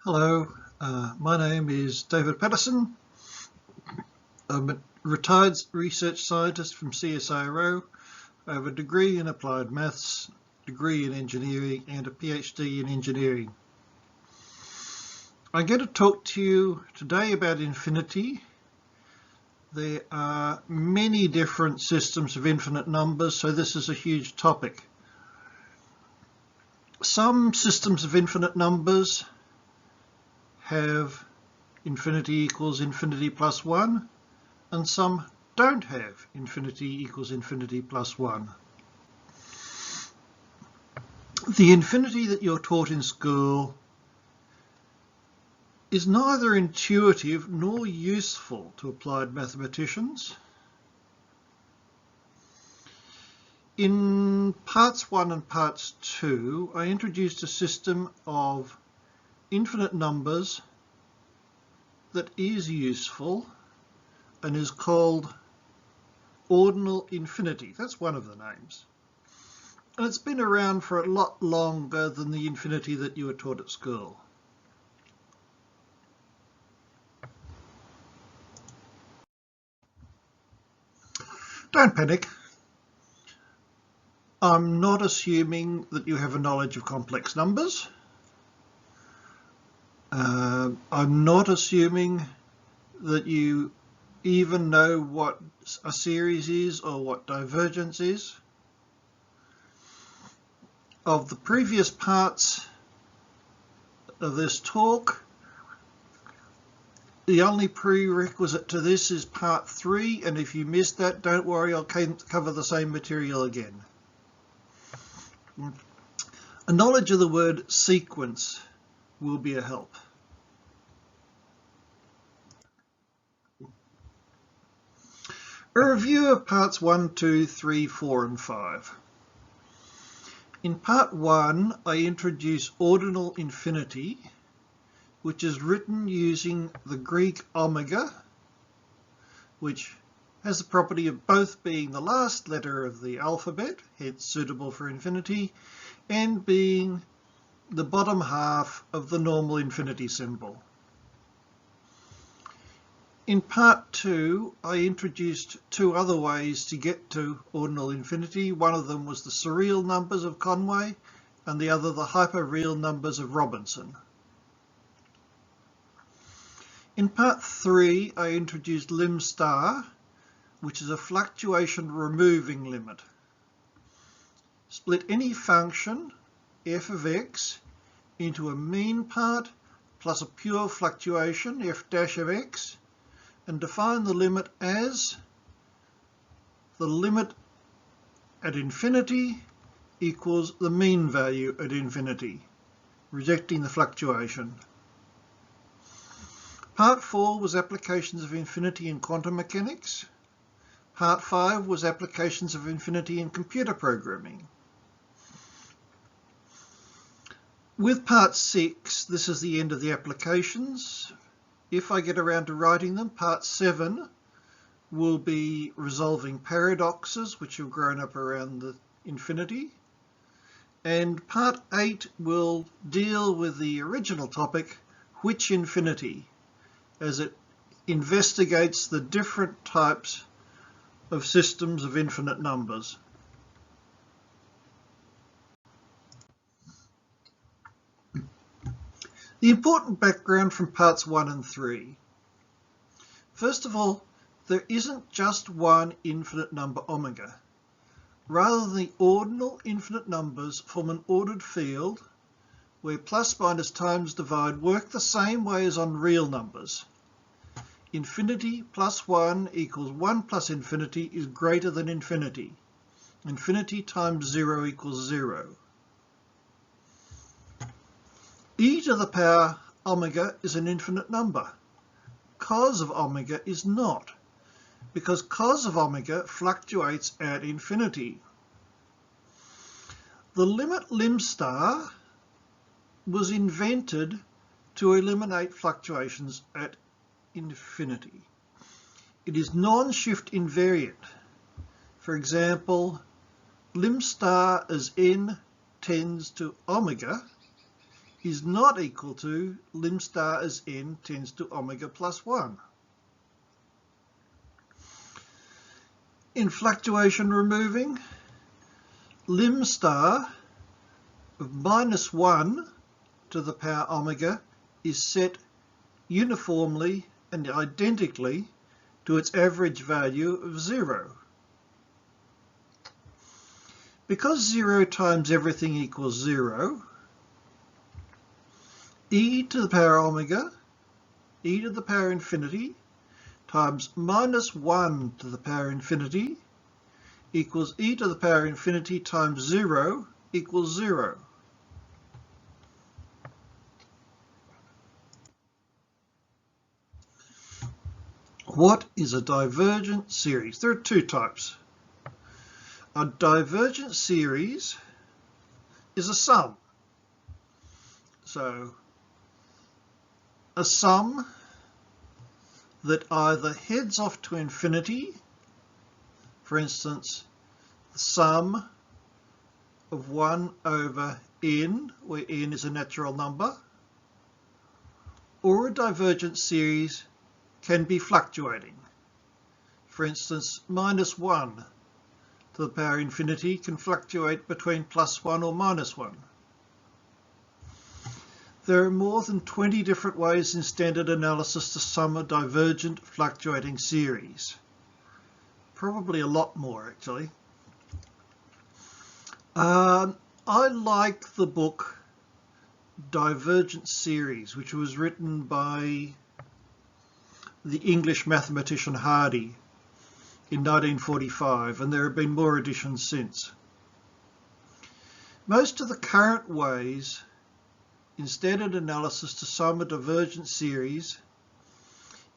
Hello, my name is David Patterson. I'm a retired research scientist from CSIRO. I have a degree in applied maths, degree in engineering and a PhD in engineering. I'm going to talk to you today about infinity. There are many different systems of infinite numbers, so this is a huge topic. Some systems of infinite numbers have infinity equals infinity plus 1, and some don't have infinity equals infinity plus 1. The infinity that you're taught in school is neither intuitive nor useful to applied mathematicians. In parts 1 and parts 2, I introduced a system of infinite numbers that is useful and is called ordinal infinity. That's one of the names. And it's been around for a lot longer than the infinity that you were taught at school. Don't panic. I'm not assuming that you have a knowledge of complex numbers. I'm not assuming that you even know what a series is or what divergence is. Of the previous parts of this talk, the only prerequisite to this is part 3, and if you missed that, don't worry, I'll cover the same material again. A knowledge of the word sequence will be a help. A review of parts 1, 2, 3, 4 and 5. In part 1, I introduce ordinal infinity, which is written using the Greek omega, which has the property of both being the last letter of the alphabet, hence suitable for infinity, and being the bottom half of the normal infinity symbol. In part 2, I introduced two other ways to get to ordinal infinity. One of them was the surreal numbers of Conway, and the other the hyperreal numbers of Robinson. In part 3, I introduced lim star, which is a fluctuation removing limit. Split any function, f of x, into a mean part plus a pure fluctuation, f dash of x, and define the limit as the limit at infinity equals the mean value at infinity, rejecting the fluctuation. Part 4 was applications of infinity in quantum mechanics. Part 5 was applications of infinity in computer programming. With part 6, this is the end of the applications. If I get around to writing them, part 7 will be resolving paradoxes which have grown up around the infinity. And part 8 will deal with the original topic, which infinity, as it investigates the different types of systems of infinite numbers. The important background from parts 1 and 3. First of all, there isn't just one infinite number omega. Rather, the ordinal infinite numbers form an ordered field where plus, minus, times, divide work the same way as on real numbers. Infinity plus 1 equals 1 plus infinity is greater than infinity. Infinity times 0 equals 0. E to the power omega is an infinite number. Cos of omega is not, because cos of omega fluctuates at infinity. The limit lim star was invented to eliminate fluctuations at infinity. It is non-shift invariant. For example, lim star as n tends to omega is not equal to lim star as n tends to omega plus 1. In fluctuation removing, lim star of minus 1 to the power omega is set uniformly and identically to its average value of 0. Because 0 times everything equals 0, e to the power omega, e to the power infinity, times minus 1 to the power infinity equals e to the power infinity times 0 equals 0. What is a divergent series? There are two types. A divergent series is a sum. So, a sum that either heads off to infinity, for instance, the sum of 1 over n, where n is a natural number, or a divergent series can be fluctuating. For instance, minus 1 to the power infinity can fluctuate between plus 1 or minus 1. There are more than 20 different ways in standard analysis to sum a divergent fluctuating series. Probably a lot more, actually. I like the book Divergent Series, which was written by the English mathematician Hardy in 1945, and there have been more editions since. Most of the current ways in standard analysis to sum a divergent series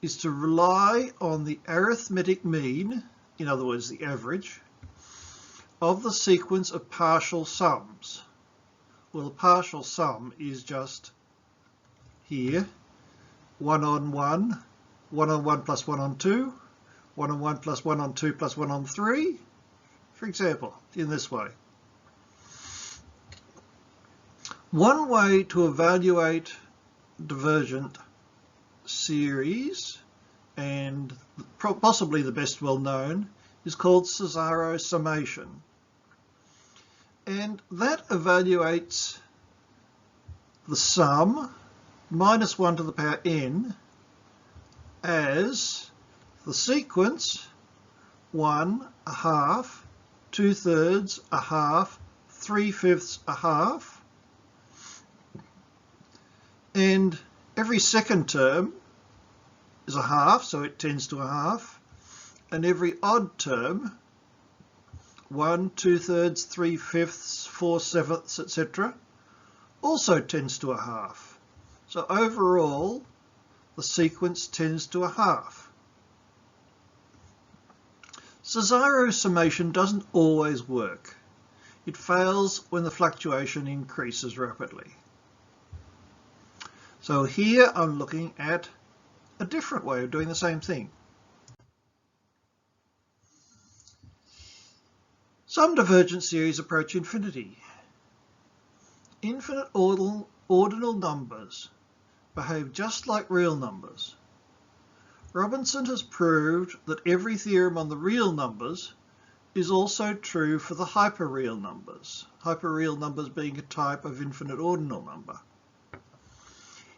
is to rely on the arithmetic mean, in other words the average, of the sequence of partial sums. Well, the partial sum is just here, 1 on 1, 1 on 1 plus 1 on 2, 1 on 1 plus 1 on 2 plus 1 on 3, for example, in this way. One way to evaluate divergent series, and possibly the best well known, is called Cesaro summation. And that evaluates the sum, minus 1 to the power n, as the sequence 1, a half, 2/3, a half, 3/5, a half, and every second term is a half, so it tends to a half, and every odd term, 1, 2/3, 3/5, 4/7, etc., also tends to a half. So overall, the sequence tends to a half. Cesaro summation doesn't always work. It fails when the fluctuation increases rapidly. So here I'm looking at a different way of doing the same thing. Some divergent series approach infinity. Infinite ordinal numbers behave just like real numbers. Robinson has proved that every theorem on the real numbers is also true for the hyperreal numbers. Hyperreal numbers being a type of infinite ordinal number.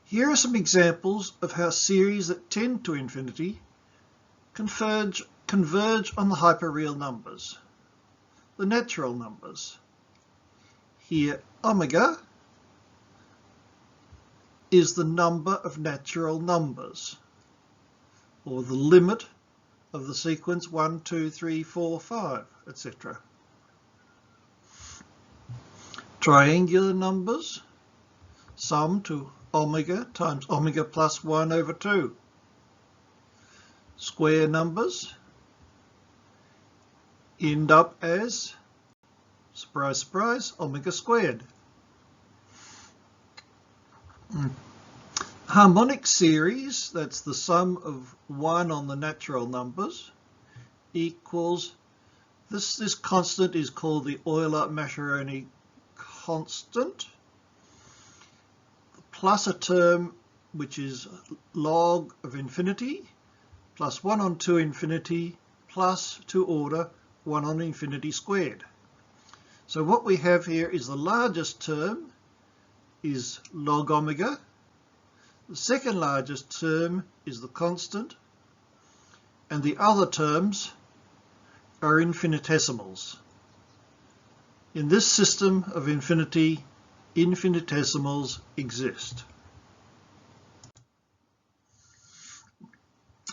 Here are some examples of how series that tend to infinity converge on the hyperreal numbers, the natural numbers. Here, omega is the number of natural numbers, or the limit of the sequence 1, 2, 3, 4, 5, etc. Triangular numbers, sum to omega times omega plus 1 over 2. Square numbers end up as, surprise, surprise, omega squared. Harmonic series, that's the sum of 1 on the natural numbers, equals, this constant is called the Euler-Mascheroni constant. plus a term which is log of infinity, plus 1 on 2 infinity, plus to order 1 on infinity squared. So what we have here is the largest term is log omega. The second largest term is the constant, and the other terms are infinitesimals. In this system of infinity, infinitesimals exist.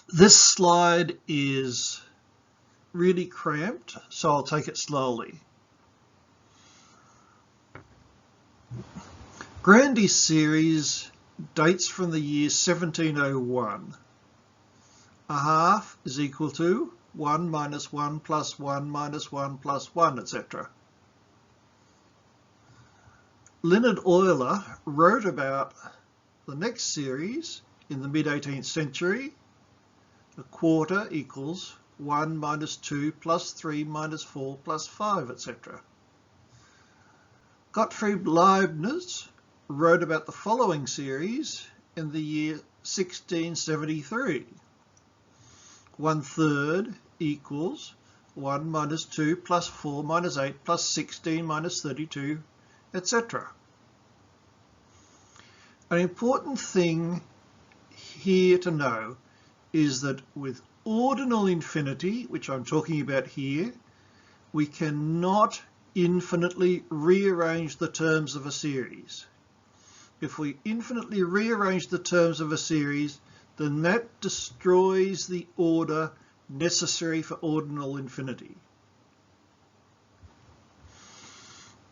This slide is really cramped, so I'll take it slowly. Grandy's series dates from the year 1701. A half is equal to 1 minus 1 plus 1 minus 1 plus 1, etc. Leonhard Euler wrote about the next series in the mid-18th century. A quarter equals 1 minus 2 plus 3 minus 4 plus 5, etc. Gottfried Leibniz wrote about the following series in the year 1673. 1/3 equals 1 minus 2 plus 4 minus 8 plus 16 minus 32, etc. An important thing here to know is that with ordinal infinity, which I'm talking about here, we cannot infinitely rearrange the terms of a series. If we infinitely rearrange the terms of a series, then that destroys the order necessary for ordinal infinity.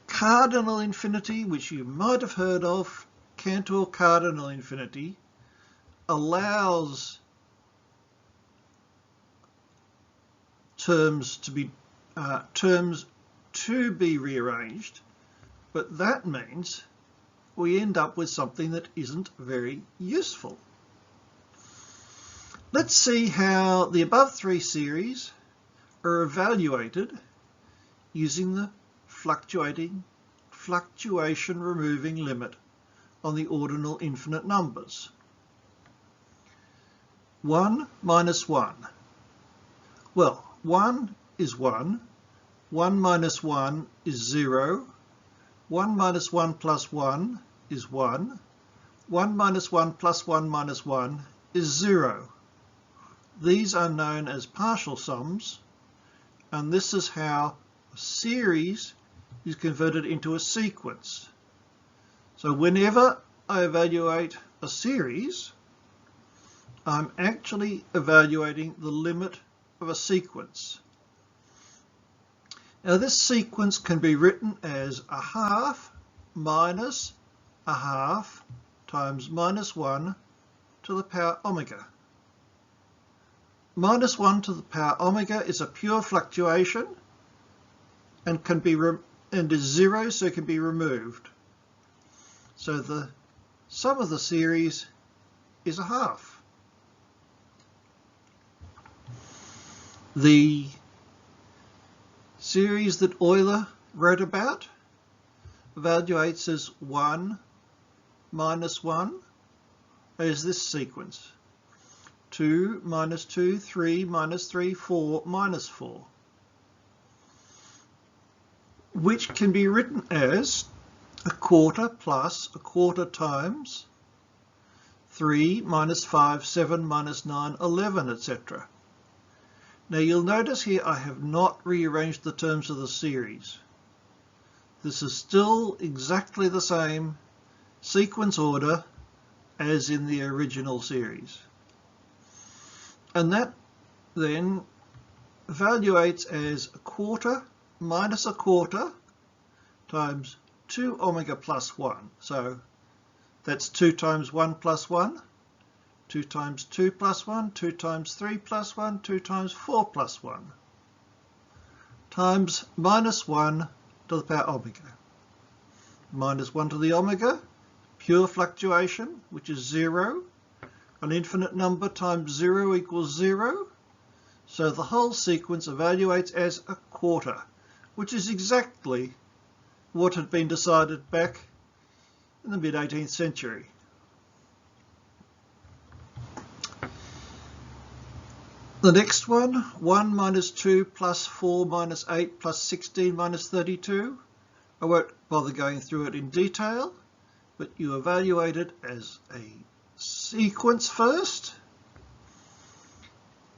Cardinal infinity, which you might have heard of, Cantor cardinal infinity, allows terms to be rearranged, but that means we end up with something that isn't very useful. Let's see how the above three series are evaluated using the fluctuation removing limit on the ordinal infinite numbers. 1 minus 1. Well, 1 is 1. 1 minus 1 is 0. 1 minus 1 plus 1 is 1. 1 minus 1 plus 1 minus 1 is 0. These are known as partial sums, and this is how a series is converted into a sequence. So whenever I evaluate a series, I'm actually evaluating the limit of a sequence. Now this sequence can be written as a half minus a half times minus 1 to the power omega. Minus 1 to the power omega is a pure fluctuation and can be is 0, so it can be removed. So the sum of the series is a half. The series that Euler wrote about evaluates as 1 minus 1 as this sequence. 2 minus 2, 3 minus 3, 4 minus 4, which can be written as a quarter plus a quarter times 3 minus 5, 7 minus 9, 11, etc. Now you'll notice here I have not rearranged the terms of the series. This is still exactly the same sequence order as in the original series. And that then evaluates as a quarter minus a quarter times 2 omega plus 1. So that's 2 times 1 plus 1, 2 times 2 plus 1, 2 times 3 plus 1, 2 times 4 plus 1, times minus 1 to the power omega. Minus 1 to the omega, pure fluctuation, which is 0. An infinite number times 0 equals 0. So the whole sequence evaluates as a quarter, which is exactly what had been decided back in the mid-18th century. The next one, 1 minus 2 plus 4 minus 8 plus 16 minus 32. I won't bother going through it in detail, but you evaluate it as a sequence first,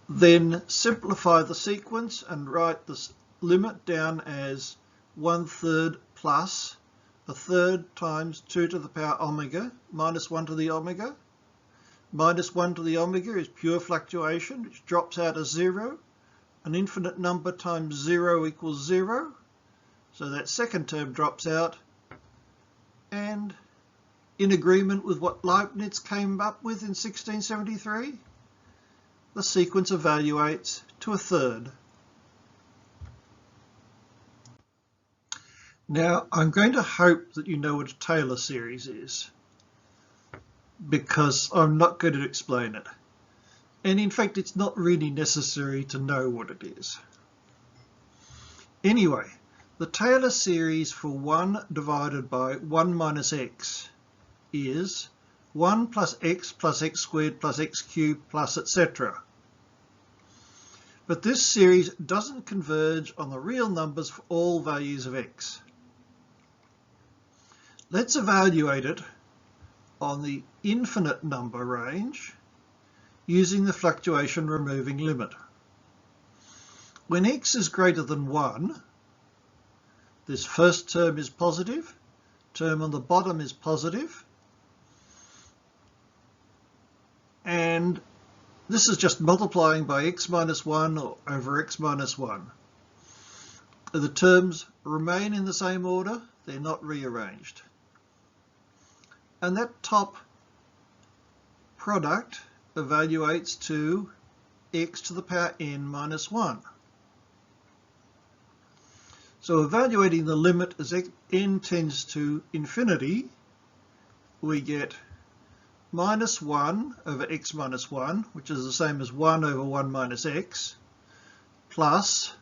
then simplify the sequence and write the limit down as 1/3 plus 1/3 times 2 to the power omega minus 1 to the omega. Minus 1 to the omega is pure fluctuation, which drops out as 0. An infinite number times 0 equals 0. So that second term drops out. And in agreement with what Leibniz came up with in 1673, the sequence evaluates to 1/3. Now, I'm going to hope that you know what a Taylor series is, because I'm not going to explain it. And in fact, it's not really necessary to know what it is. Anyway, the Taylor series for 1 divided by 1 minus x is 1 plus x squared plus x cubed plus etc. But this series doesn't converge on the real numbers for all values of x. Let's evaluate it on the infinite number range using the fluctuation removing limit. When x is greater than 1, this first term is positive, term on the bottom is positive, and this is just multiplying by x minus 1 over x minus 1. The terms remain in the same order, they're not rearranged. And that top product evaluates to x to the power n minus 1. So evaluating the limit as n tends to infinity, we get minus 1 over x minus 1, which is the same as 1 over 1 minus x, plus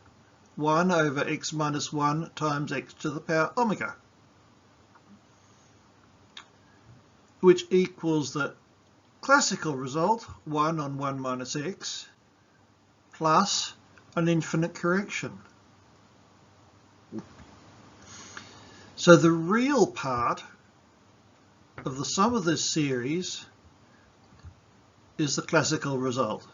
1 over x minus 1 times x to the power omega, which equals the classical result, 1 on 1 minus x, plus an infinite correction. So the real part of the sum of this series is the classical result.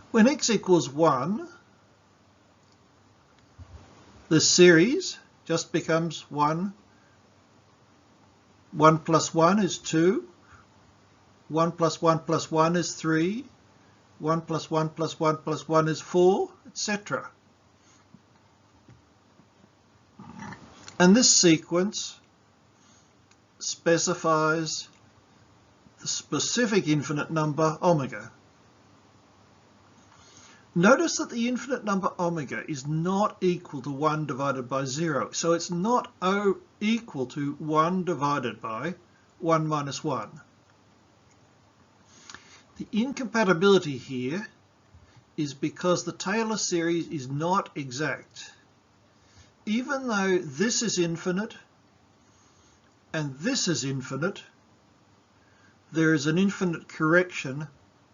When x equals 1, this series just becomes 1. 1 plus 1 is 2. 1 plus 1 plus 1 is 3. 1 plus 1 plus 1 plus 1 is 4, etc. And this sequence specifies the specific infinite number omega. Notice that the infinite number omega is not equal to 1 divided by 0, so it's not equal to 1 divided by 1 minus 1. The incompatibility here is because the Taylor series is not exact. Even though this is infinite and this is infinite, there is an infinite correction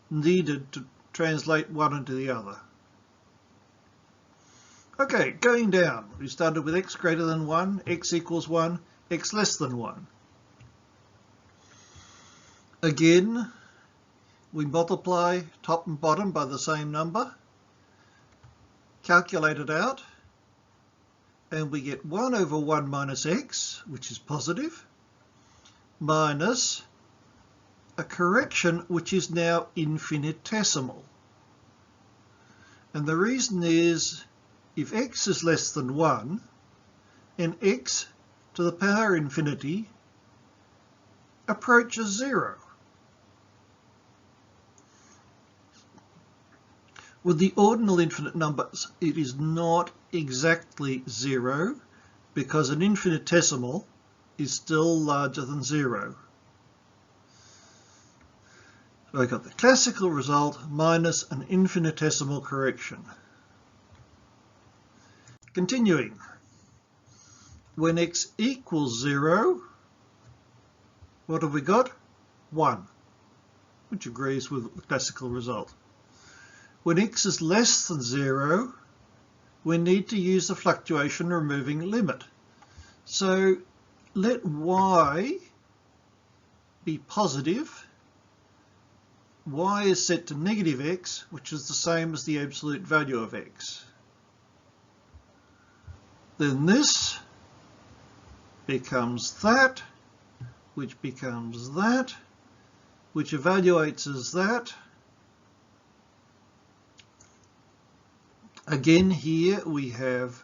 needed to translate one into the other. Okay, going down, we started with x greater than 1, x equals 1, x less than 1. Again, we multiply top and bottom by the same number, calculate it out, and we get 1 over 1 minus x, which is positive, minus a correction which is now infinitesimal. And the reason is, if x is less than 1, and x to the power infinity approaches 0. With the ordinal infinite numbers, it is not exactly 0, because an infinitesimal is still larger than 0. So I got the classical result minus an infinitesimal correction. Continuing, when x equals 0, what have we got? 1. which agrees with the classical result. When x is less than 0, we need to use the fluctuation removing limit. So let y be positive. Y is set to negative x, which is the same as the absolute value of x. Then this becomes that, which becomes that, which evaluates as that. Again, here we have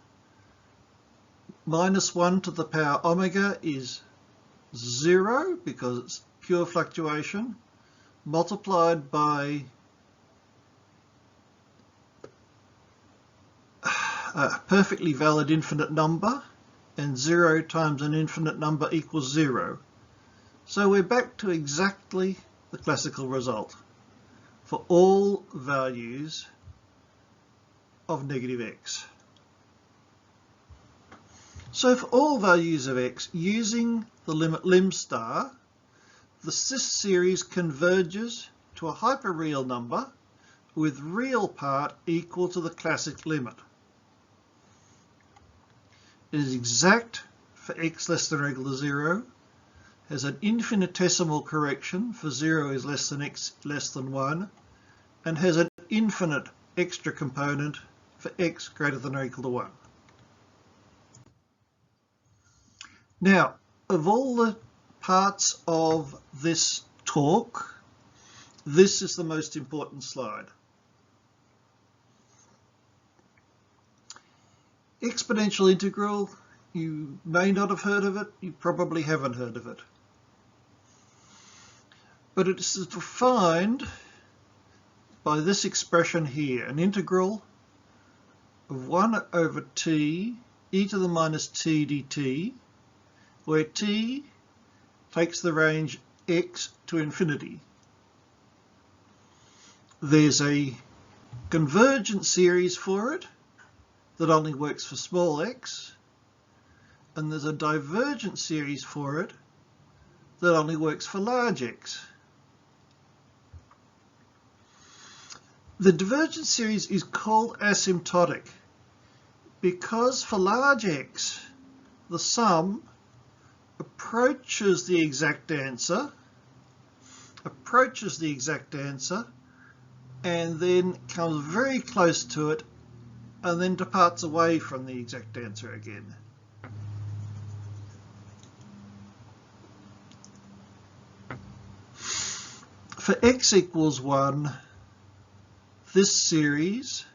minus 1 to the power omega is 0 because it's pure fluctuation, multiplied by a perfectly valid infinite number, and 0 times an infinite number equals 0. So we're back to exactly the classical result for all values of negative x. So for all values of x, using the limit lim star, the cis series converges to a hyperreal number with real part equal to the classic limit. It is exact for x less than or equal to 0, has an infinitesimal correction for 0 is less than x less than 1, and has an infinite extra component for x greater than or equal to 1. Now, of all the parts of this talk, this is the most important slide. Exponential integral, you may not have heard of it, you probably haven't heard of it. But it is defined by this expression here, an integral of 1 over t e to the minus t dt, where t takes the range x to infinity. There's a convergent series for it that only works for small x, and there's a divergent series for it that only works for large x. The divergent series is called asymptotic because for large x, the sum approaches the exact answer, and then comes very close to it, and then departs away from the exact answer again. For x equals 1, this series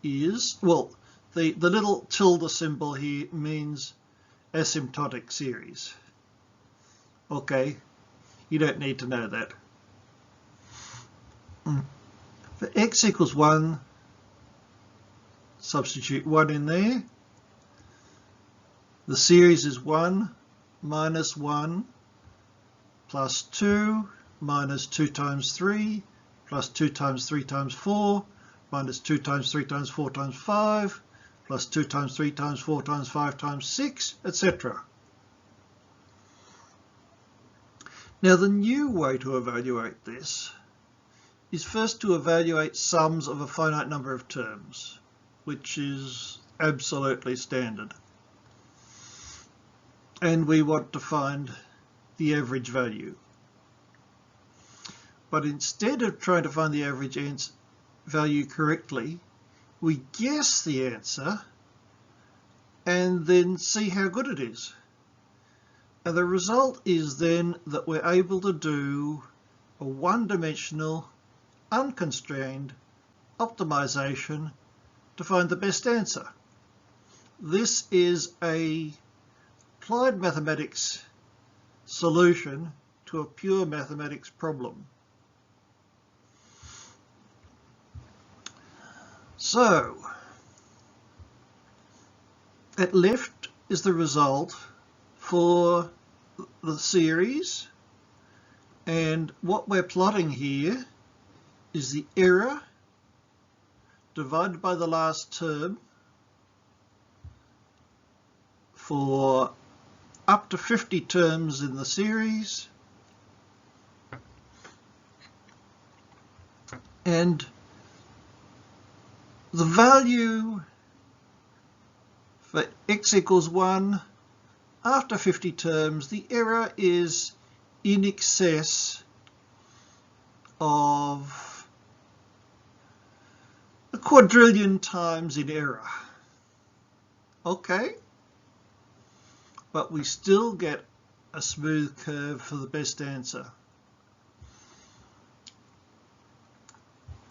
is, well, the little tilde symbol here means asymptotic series. Okay, you don't need to know that. For x equals 1, substitute 1 in there. The series is 1 minus 1 plus 2 minus 2 times 3 plus 2 times 3 times 4 minus 2 times 3 times 4 times 5 plus 2 times 3 times 4 times 5 times 6, etc. Now the new way to evaluate this is first to evaluate sums of a finite number of terms, which is absolutely standard. And we want to find the average value. But instead of trying to find the average value correctly, we guess the answer and then see how good it is. And the result is then that we're able to do a one-dimensional, unconstrained optimization to find the best answer. This is a applied mathematics solution to a pure mathematics problem. So, at left is the result for the series, and what we're plotting here is the error divided by the last term for up to 50 terms in the series, And the value for x equals 1, after 50 terms, the error is in excess of a quadrillion times in error. Okay, but we still get a smooth curve for the best answer.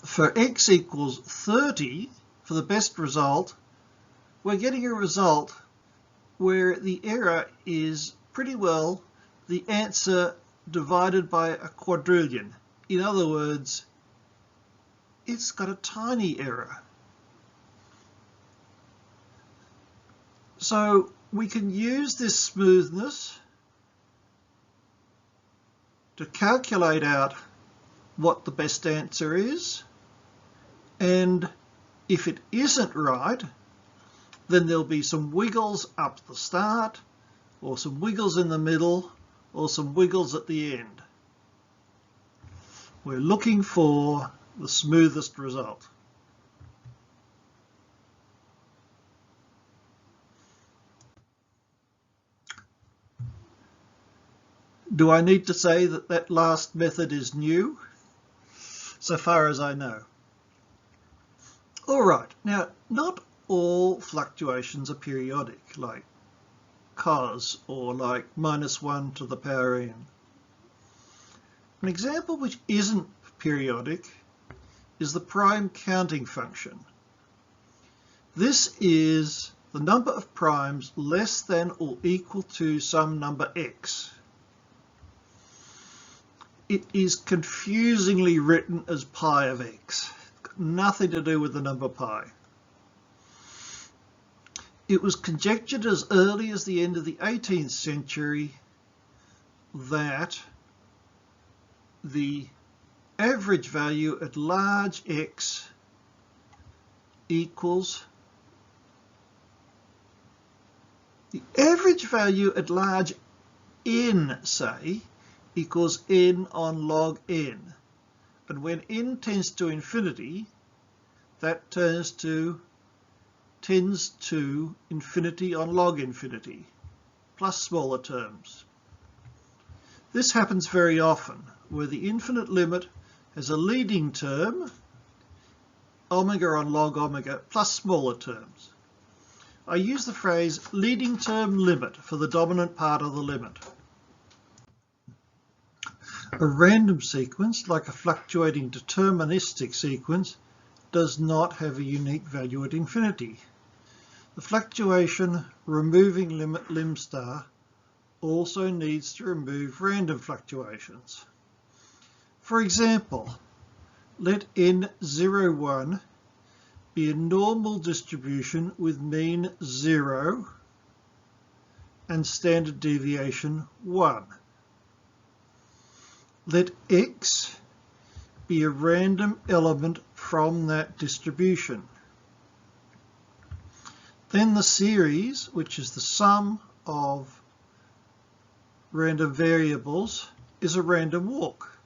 For x equals 30, for the best result, we're getting a result where the error is pretty well the answer divided by a quadrillion. In other words, it's got a tiny error. So we can use this smoothness to calculate out what the best answer is, and if it isn't right, then there'll be some wiggles up the start, or some wiggles in the middle, or some wiggles at the end. We're looking for the smoothest result. Do I need to say that that last method is new? So far as I know. All right, now not all fluctuations are periodic, like cos or like -1 to the power n. An example which isn't periodic is the prime counting function. This is the number of primes less than or equal to some number x. It is confusingly written as pi of x. Nothing to do with the number pi. It was conjectured as early as the end of the 18th century that the average value at large x equals the average value at large n, say, equals n on log n. And when n tends to infinity, that tends to infinity on log infinity, plus smaller terms. This happens very often, where the infinite limit has a leading term, omega on log omega, plus smaller terms. I use the phrase leading term limit for the dominant part of the limit. A random sequence, like a fluctuating deterministic sequence, does not have a unique value at infinity. The fluctuation removing limit lim star also needs to remove random fluctuations. For example, let n01 be a normal distribution with mean 0 and standard deviation 1. Let x be a random element from that distribution. Then the series, which is the sum of random variables, is a random walk.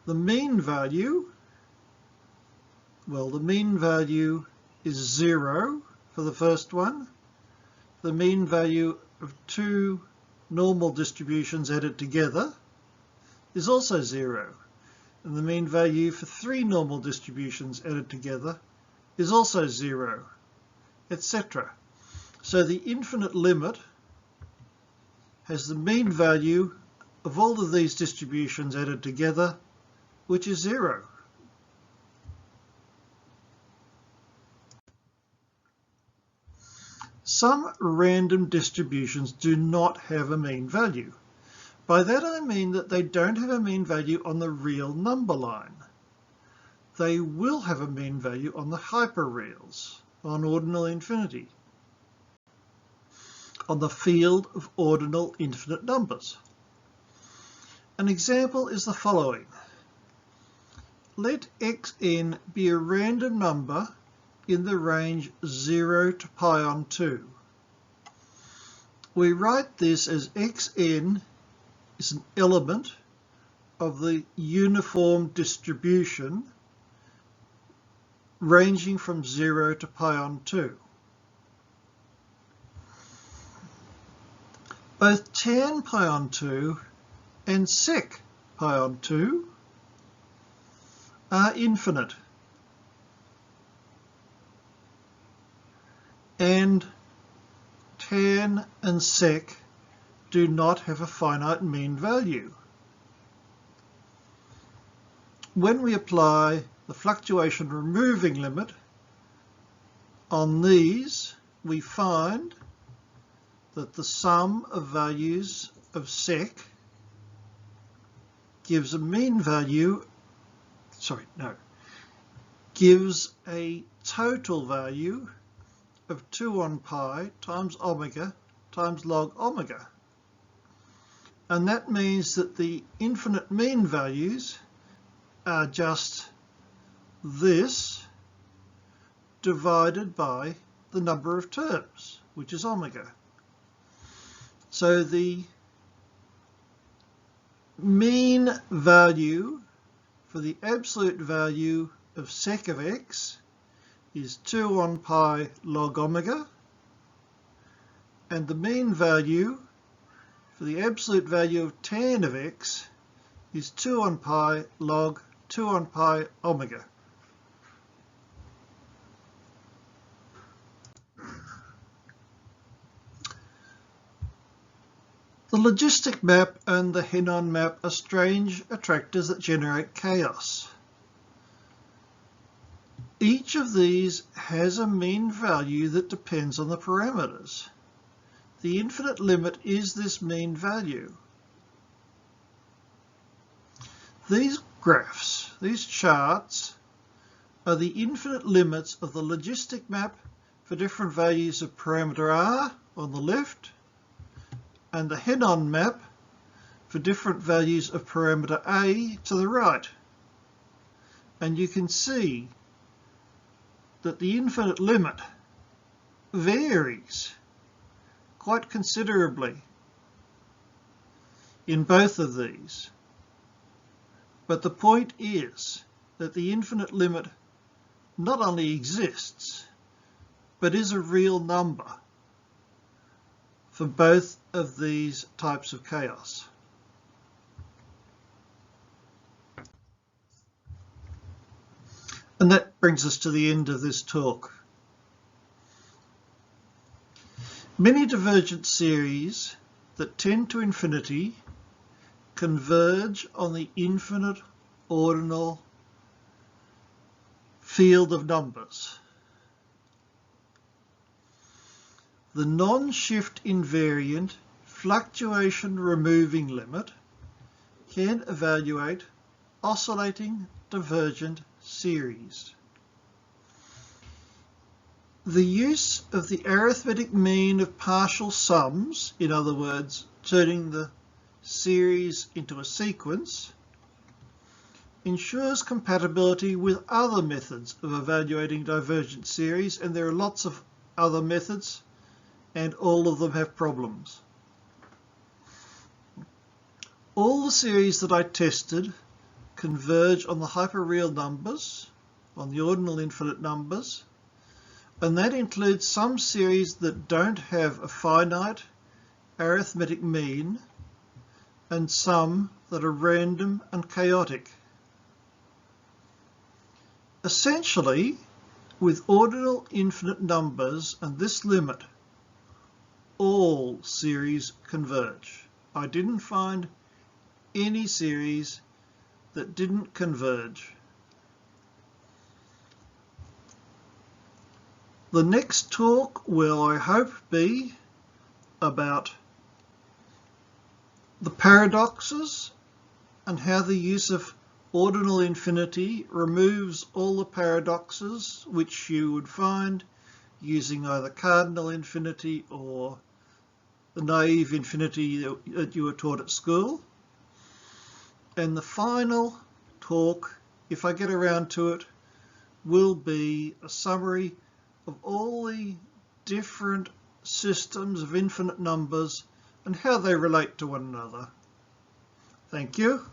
The mean value, well, the mean value is 0 for the first one. The mean value of two normal distributions added together is also 0. And the mean value for three normal distributions added together is also 0, etc. So the infinite limit has the mean value of all of these distributions added together, which is 0. Some random distributions do not have a mean value. By that I mean that they don't have a mean value on the real number line. They will have a mean value on the hyperreals, on ordinal infinity, on the field of ordinal infinite numbers. An example is the following. Let xn be a random number in the range 0 to pi on 2. We write this as xn is an element of the uniform distribution ranging from 0 to pi on 2. Both tan pi on 2 and sec pi on 2 are infinite, and tan and sec do not have a finite mean value. When we apply the fluctuation removing limit on these, we find that the sum of values of sec gives a mean value, gives a total value of 2 on pi times omega times log omega. And that means that the infinite mean values are just this divided by the number of terms, which is omega. So the mean value for the absolute value of sec of x is 2 on pi log omega, and the mean value for the absolute value of tan of x is 2 on pi log 2 on pi omega. The logistic map and the Henon map are strange attractors that generate chaos. Each of these has a mean value that depends on the parameters. The infinite limit is this mean value. These graphs, these charts, are the infinite limits of the logistic map for different values of parameter r on the left, and the Henon map for different values of parameter a to the right. And you can see that the infinite limit varies quite considerably in both of these. But the point is that the infinite limit not only exists, but is a real number for both of these types of chaos. And that brings us to the end of this talk. Many divergent series that tend to infinity converge on the infinite ordinal field of numbers. The non-shift invariant fluctuation removing limit can evaluate oscillating divergent series. The use of the arithmetic mean of partial sums, in other words, turning the series into a sequence, ensures compatibility with other methods of evaluating divergent series, and there are lots of other methods, and all of them have problems. All the series that I tested converge on the hyperreal numbers, on the ordinal infinite numbers, and that includes some series that don't have a finite arithmetic mean, and some that are random and chaotic. Essentially, with ordinal infinite numbers and this limit, all series converge. I didn't find any series that didn't converge. The next talk will, I hope, be about the paradoxes and how the use of ordinal infinity removes all the paradoxes which you would find using either cardinal infinity or the naive infinity that you were taught at school. And the final talk, if I get around to it, will be a summary of all the different systems of infinite numbers and how they relate to one another. Thank you.